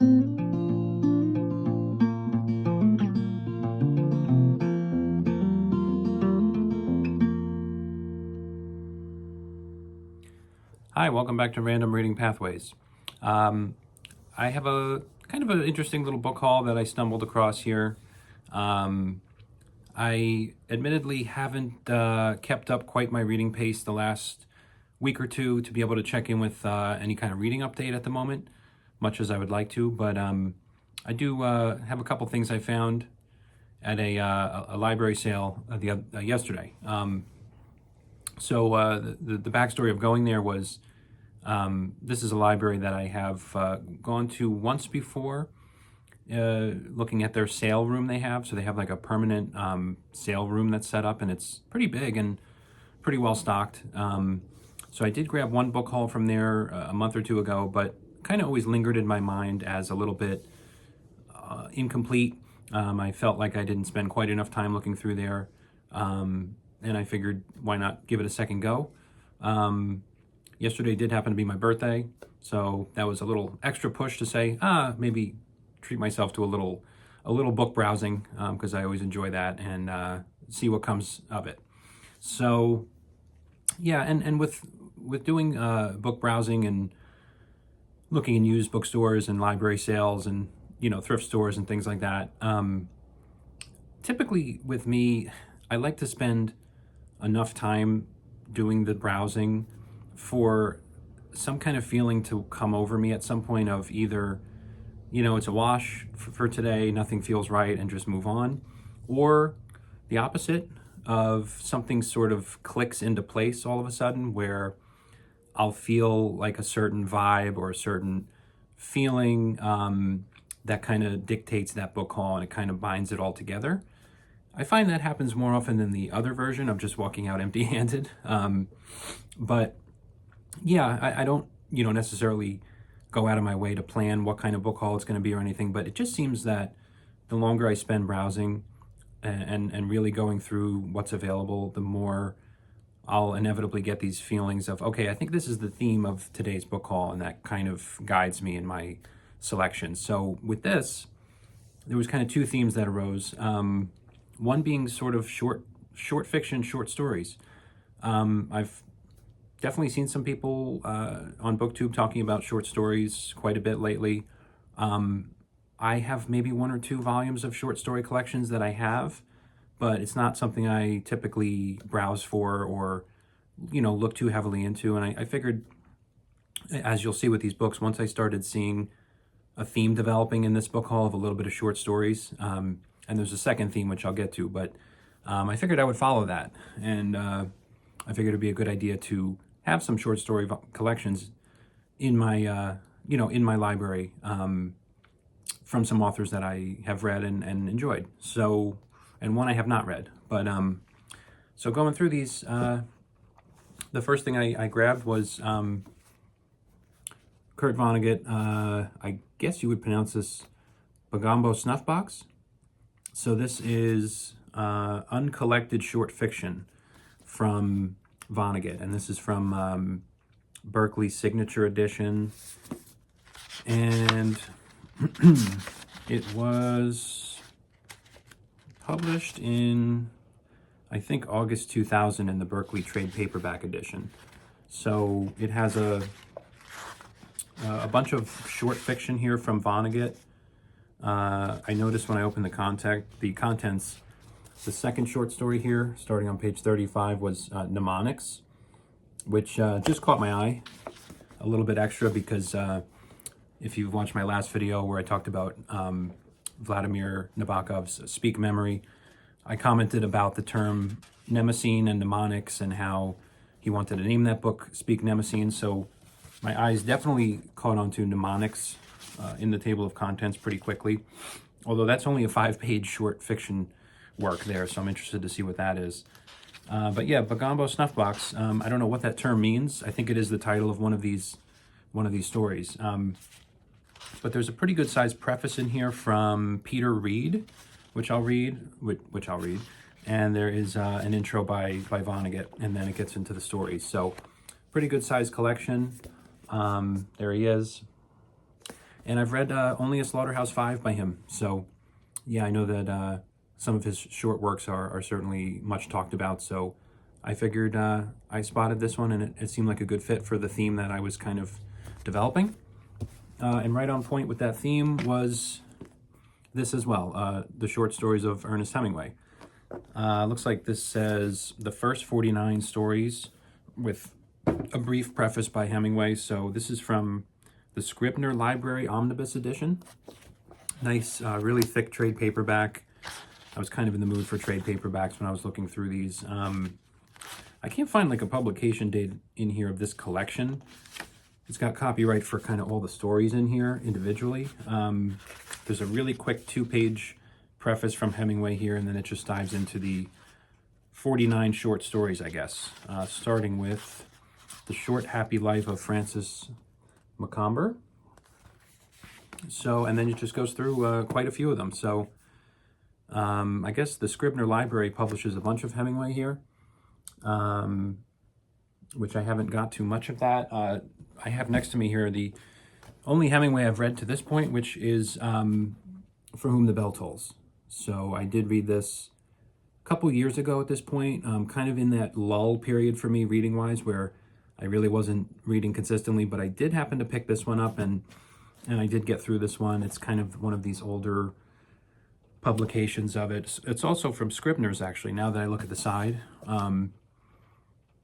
Hi, welcome back to Random Reading Pathways. I have a kind of an interesting little book haul that I stumbled across here. I admittedly haven't kept up quite my reading pace the last week or two to be able to check in with any kind of reading update at the moment, much as I would like to, but I do have a couple things I found at a library sale yesterday. So the backstory of going there was this is a library that I have gone to once before, looking at their sale room they have. So they have like a permanent sale room that's set up, and it's pretty big and pretty well stocked. So I did grab one book haul from there a month or two ago, but kind of always lingered in my mind as a little bit incomplete. I felt like I didn't spend quite enough time looking through there. And I figured, why not give it a second go? Yesterday did happen to be my birthday, so that was a little extra push to say, maybe treat myself to a little book browsing, because I always enjoy that, and see what comes of it. So, yeah, and with doing book browsing and looking in used bookstores and library sales and thrift stores and things like that, typically with me, I like to spend enough time doing the browsing for some kind of feeling to come over me at some point of either, it's a wash for today, nothing feels right, and just move on, or the opposite of something sort of clicks into place all of a sudden where I'll feel like a certain vibe or a certain feeling that kind of dictates that book haul, and it kind of binds it all together. I find that happens more often than the other version of just walking out empty-handed. But yeah, I don't, necessarily go out of my way to plan what kind of book haul it's going to be or anything, but it just seems that the longer I spend browsing and really going through what's available, the more I'll inevitably get these feelings of, okay, I think this is the theme of today's book haul, and that kind of guides me in my selection. So with this, there was kind of two themes that arose. One being sort of short fiction, short stories. I've definitely seen some people on BookTube talking about short stories quite a bit lately. I have maybe one or two volumes of short story collections that I have, but it's not something I typically browse for or, look too heavily into. And I figured, as you'll see with these books, once I started seeing a theme developing in this book haul of a little bit of short stories, and there's a second theme, which I'll get to, but I figured I would follow that. And I figured it'd be a good idea to have some short story collections in my, in my library from some authors that I have read and enjoyed. So, and one I have not read. But so going through these, the first thing I grabbed was Kurt Vonnegut. I guess you would pronounce this Bagombo Snuff Box. So this is uncollected short fiction from Vonnegut, and this is from Berkeley's Signature Edition, and it was published in, I think, August 2000 in the Berkeley Trade Paperback Edition. So it has a bunch of short fiction here from Vonnegut. I noticed when I opened the contents, the second short story here, starting on page 35, was Mnemonics, which just caught my eye a little bit extra because if you've watched my last video where I talked about Vladimir Nabokov's Speak Memory, I commented about the term mnemosine and mnemonics and how he wanted to name that book Speak Mnemosine. So my eyes definitely caught on to mnemonics in the table of contents pretty quickly, although that's only a 5-page short fiction work there, so I'm interested to see what that is. But yeah, Bagombo Snuff Box. I don't know what that term means. I think it is the title of one of these stories. But there's a pretty good sized preface in here from Peter Reed, which I'll read, and there is an intro by Vonnegut, and then it gets into the stories. So pretty good sized collection. There he is. And I've read only A Slaughterhouse-Five by him. So yeah, I know that some of his short works are certainly much talked about. So I figured I spotted this one, and it seemed like a good fit for the theme that I was kind of developing. And right on point with that theme was this as well, the short stories of Ernest Hemingway. Looks like this says the first 49 stories with a brief preface by Hemingway. So this is from the Scribner Library Omnibus Edition. Nice, really thick trade paperback. I was kind of in the mood for trade paperbacks when I was looking through these. I can't find like a publication date in here of this collection. It's got copyright for kind of all the stories in here individually. There's a really quick 2-page preface from Hemingway here, and then it just dives into the 49 short stories, I guess, starting with The Short Happy Life of Francis Macomber. So, and then it just goes through quite a few of them. So I guess the Scribner Library publishes a bunch of Hemingway here, which I haven't got too much of that. I have next to me here the only Hemingway I've read to this point, which is For Whom the Bell Tolls. So I did read this a couple years ago at this point, kind of in that lull period for me reading-wise, where I really wasn't reading consistently, but I did happen to pick this one up, and I did get through this one. It's kind of one of these older publications of it. It's also from Scribner's, actually, now that I look at the side.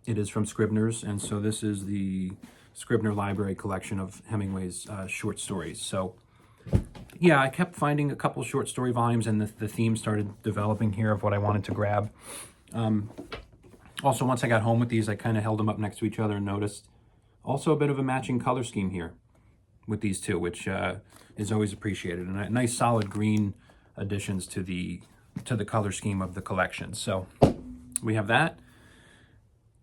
It is from Scribner's, and so this is the Scribner Library collection of Hemingway's short stories. So yeah, I kept finding a couple short story volumes, and the theme started developing here of what I wanted to grab. Also, once I got home with these, I kind of held them up next to each other and noticed also a bit of a matching color scheme here with these two, which is always appreciated, and nice solid green additions to the color scheme of the collection. So we have that.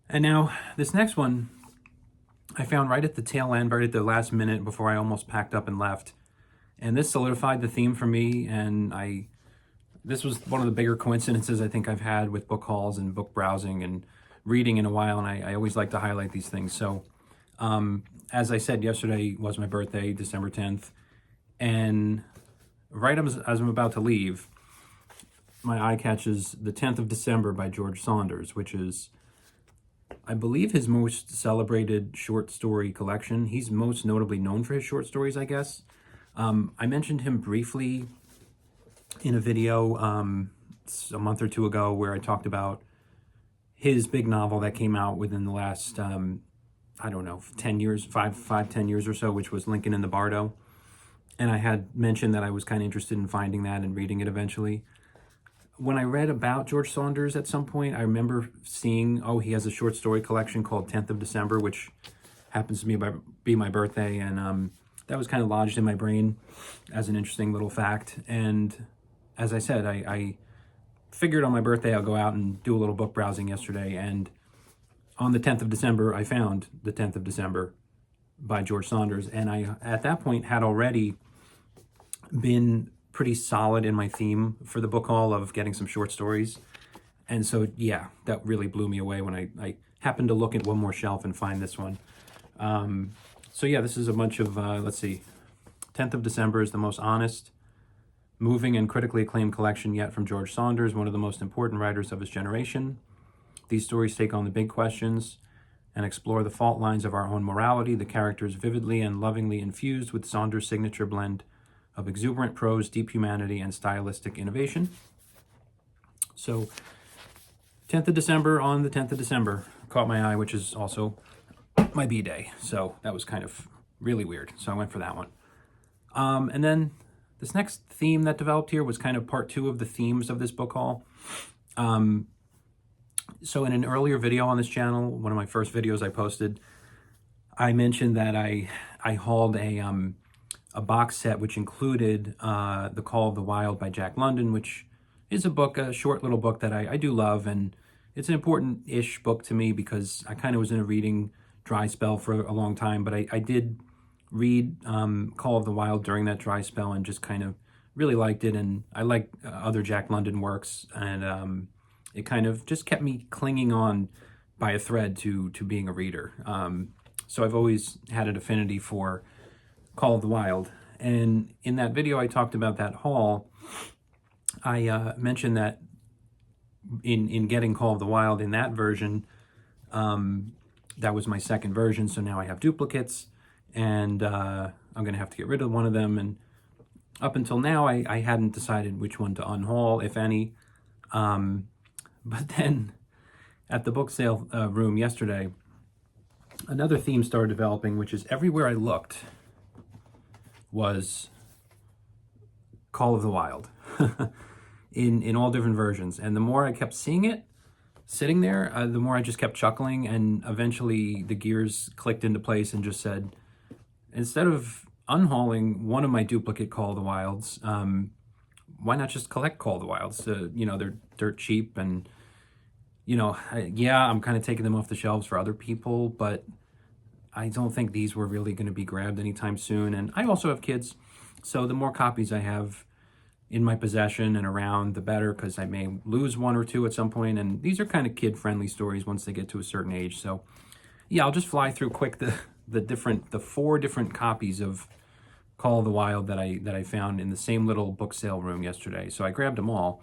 And now this next one I found right at the tail end, right at the last minute before I almost packed up and left. And this solidified the theme for me, and this was one of the bigger coincidences I think I've had with book hauls and book browsing and reading in a while, and I always like to highlight these things. So as I said, yesterday was my birthday, December 10th, and right as I'm about to leave, my eye catches The 10th of December by George Saunders, which is, I believe, his most celebrated short story collection. He's most notably known for his short stories, I guess. I mentioned him briefly in a video a month or two ago where I talked about his big novel that came out within the last, I don't know, 10 years, 10 years or so, which was Lincoln in the Bardo. And I had mentioned that I was kind of interested in finding that and reading it eventually. When I read about George Saunders at some point, I remember seeing, oh, he has a short story collection called 10th of December, which happens to be my birthday, and that was kind of lodged in my brain as an interesting little fact. And as I said, I figured on my birthday I'll go out and do a little book browsing yesterday, and on the 10th of December, I found The 10th of December by George Saunders, and I, at that point, had already been pretty solid in my theme for the book haul of getting some short stories. And so, yeah, that really blew me away when I happened to look at one more shelf and find this one. So yeah, this is a bunch of, let's see, 10th of December is the most honest, moving, and critically acclaimed collection yet from George Saunders, one of the most important writers of his generation. These stories take on the big questions and explore the fault lines of our own morality, the characters vividly and lovingly infused with Saunders' signature blend of exuberant prose, deep humanity, and stylistic innovation. So 10th of December on the 10th of December caught my eye, which is also my B-day. So that was kind of really weird. So I went for that one. And then this next theme that developed here was kind of part two of the themes of this book haul. So in an earlier video on this channel, one of my first videos I posted, I mentioned that I hauled a box set which included The Call of the Wild by Jack London, which is a book, a short little book that I do love, and it's an important-ish book to me because I kind of was in a reading dry spell for a long time, but I did read Call of the Wild during that dry spell and just kind of really liked it, and I like other Jack London works, and it kind of just kept me clinging on by a thread to being a reader. So I've always had an affinity for Call of the Wild, And in that video I talked about that haul. I mentioned that in getting Call of the Wild in that version, that was my second version, so now I have duplicates, and I'm going to have to get rid of one of them. And up until now, I hadn't decided which one to unhaul, if any. But then at the book sale room yesterday, another theme started developing, which is everywhere I looked was Call of the Wild in all different versions. And the more I kept seeing it sitting there, the more I just kept chuckling, and eventually the gears clicked into place and just said, instead of unhauling one of my duplicate Call of the Wilds, why not just collect Call of the Wilds? They're dirt cheap, and I'm kind of taking them off the shelves for other people, but I don't think these were really going to be grabbed anytime soon. And I also have kids, so the more copies I have in my possession and around, the better, because I may lose one or two at some point, and these are kind of kid-friendly stories once they get to a certain age. So yeah, I'll just fly through quick the 4 different copies of Call of the Wild that I found in the same little book sale room yesterday. So I grabbed them all,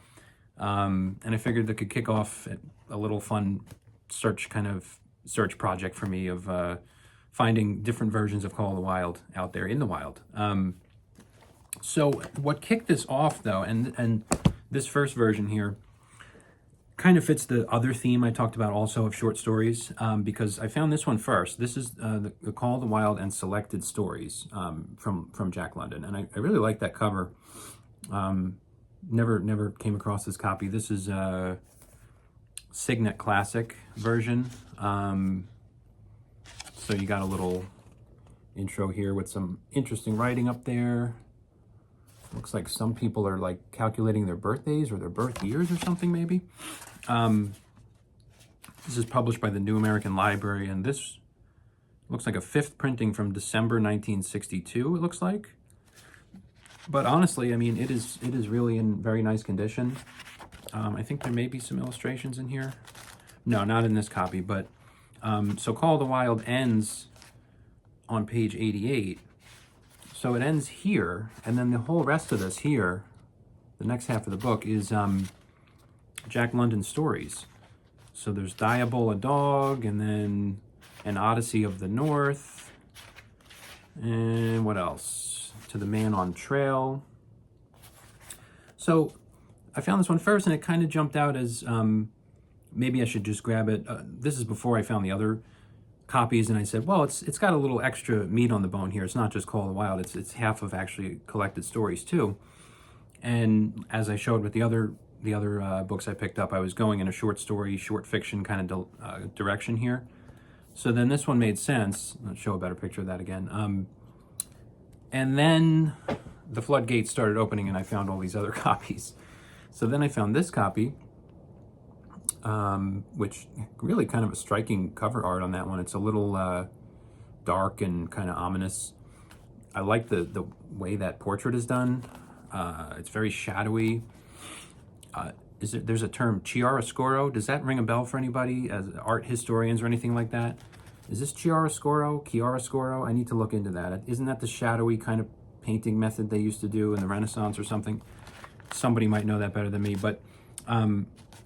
and I figured that could kick off a little fun search project for me of finding different versions of Call of the Wild out there in the wild. So what kicked this off, though, and this first version here kind of fits the other theme I talked about also of short stories, because I found this one first. This is the Call of the Wild and Selected Stories from Jack London, and I really like that cover. Never came across this copy. This is a Signet Classic version. So you got a little intro here with some interesting writing up there. Looks like some people are like calculating their birthdays or their birth years or something, maybe. This is published by the New American Library, and this looks like a 5th printing from December 1962, it looks like. But honestly, I mean, it is really in very nice condition. I think there may be some illustrations in here. No, not in this copy, but so Call of the Wild ends on page 88. So it ends here, and then the whole rest of this here, the next half of the book, is Jack London stories. So there's Diabol a Dog, and then An Odyssey of the North, and what else? To the Man on Trail. So I found this one first, and it kind of jumped out as maybe I should just grab it. This is before I found the other copies, and I said, well, it's got a little extra meat on the bone here. It's not just Call of the Wild. It's half of actually collected stories too. And as I showed with the other books I picked up, I was going in a short story, short fiction kind of direction here. So then this one made sense. Let's show a better picture of that again. And then the floodgates started opening, and I found all these other copies. So then I found this copy, which really kind of a striking cover art on that one. It's a little dark and kind of ominous. I like the way that portrait is done. It's very shadowy. There's a term, chiaroscuro. Does that ring a bell for anybody as art historians or anything like that? Is this chiaroscuro? I need to look into that. Isn't that the shadowy kind of painting method they used to do in the Renaissance or something? Somebody might know that better than me, but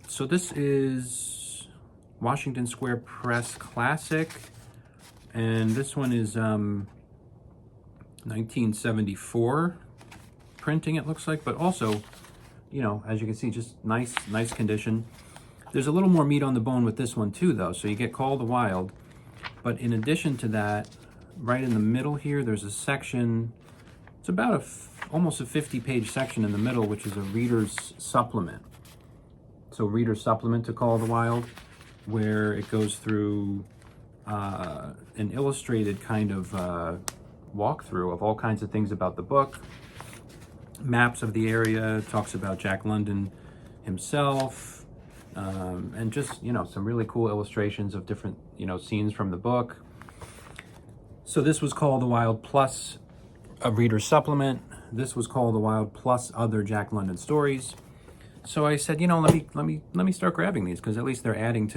so this is Washington Square Press Classic, and this one is 1974 printing, it looks like, but also, as you can see, just nice condition. There's a little more meat on the bone with this one too, though, so you get Call of the Wild, but in addition to that, right in the middle here, there's a section. It's about almost a 50-page section in the middle, which is a reader's supplement. So reader's supplement to Call of the Wild, where it goes through an illustrated kind of walkthrough of all kinds of things about the book, maps of the area, talks about Jack London himself, and just, some really cool illustrations of different, scenes from the book. So this was Call of the Wild plus a reader's supplement. This was Call of the Wild plus other Jack London stories. So I said, let me start grabbing these, because at least they're adding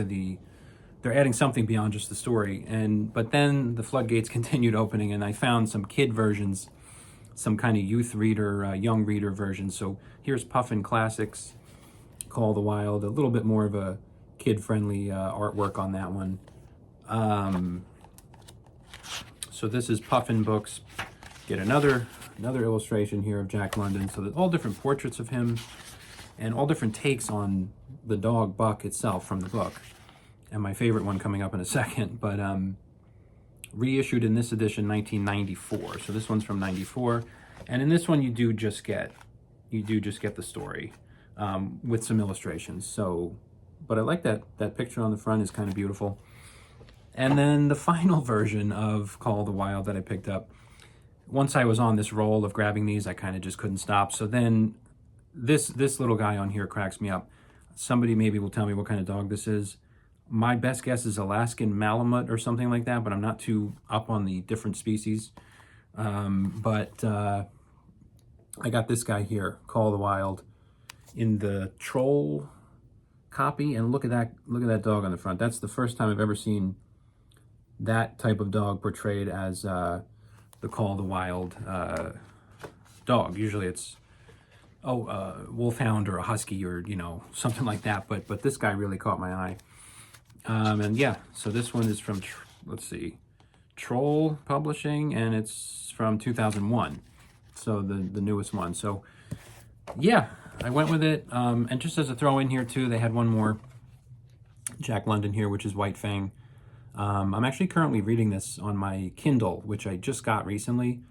something beyond just the story. But then the floodgates continued opening, and I found some kid versions, some kind of youth reader, young reader version. So here's Puffin Classics, Call of the Wild, a little bit more of a kid-friendly artwork on that one. So this is Puffin Books. Get another illustration here of Jack London. So there's all different portraits of him and all different takes on the dog Buck itself from the book. And my favorite one coming up in a second, but reissued in this edition 1994. So this one's from 94. And in this one you do just get the story with some illustrations. So, but I like that picture on the front is kind of beautiful. And then the final version of Call of the Wild that I picked up, once I was on this roll of grabbing these, I kind of just couldn't stop. So then this little guy on here cracks me up. Somebody maybe will tell me what kind of dog this is. My best guess is Alaskan Malamute or something like that, but I'm not too up on the different species. But I got this guy here, Call of the Wild, in the Troll copy, and look at that dog on the front. That's the first time I've ever seen that type of dog portrayed as the Call of the Wild dog. Usually it's wolfhound or a husky or something like that, but this guy really caught my eye. And yeah, so this one is from let's see, Troll Publishing, and it's from 2001, so the newest one. So yeah, I went with it. And just as a throw in here too, they had one more Jack London here, which is White Fang. I'm actually currently reading this on my Kindle, which I just got recently.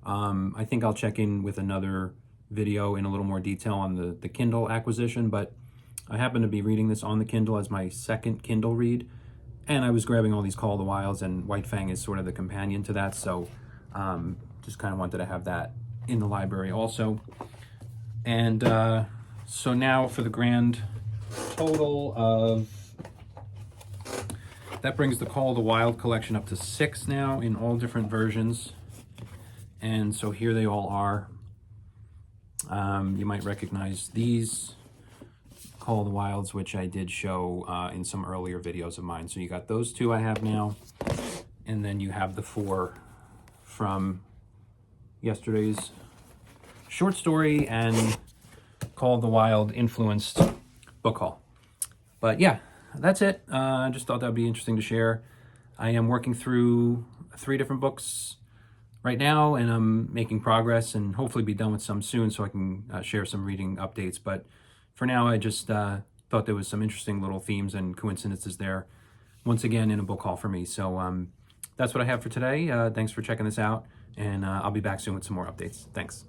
I think I'll check in with another video in a little more detail on the Kindle acquisition, but I happen to be reading this on the Kindle as my second Kindle read, and I was grabbing all these Call of the Wilds, and White Fang is sort of the companion to that, so just kind of wanted to have that in the library also. And so now for the grand total of, that brings the Call of the Wild collection up to 6 now in all different versions. And so here they all are. You might recognize these Call of the Wilds, which I did show in some earlier videos of mine. So you got those 2 I have now, and then you have the 4 from yesterday's short story and Call of the Wild influenced book haul. But yeah, that's it. I just thought that would be interesting to share. I am working through 3 different books right now, and I'm making progress and hopefully be done with some soon so I can share some reading updates. But for now, I just thought there was some interesting little themes and coincidences there, once again, in a book haul for me. So that's what I have for today. Thanks for checking this out, and I'll be back soon with some more updates. Thanks.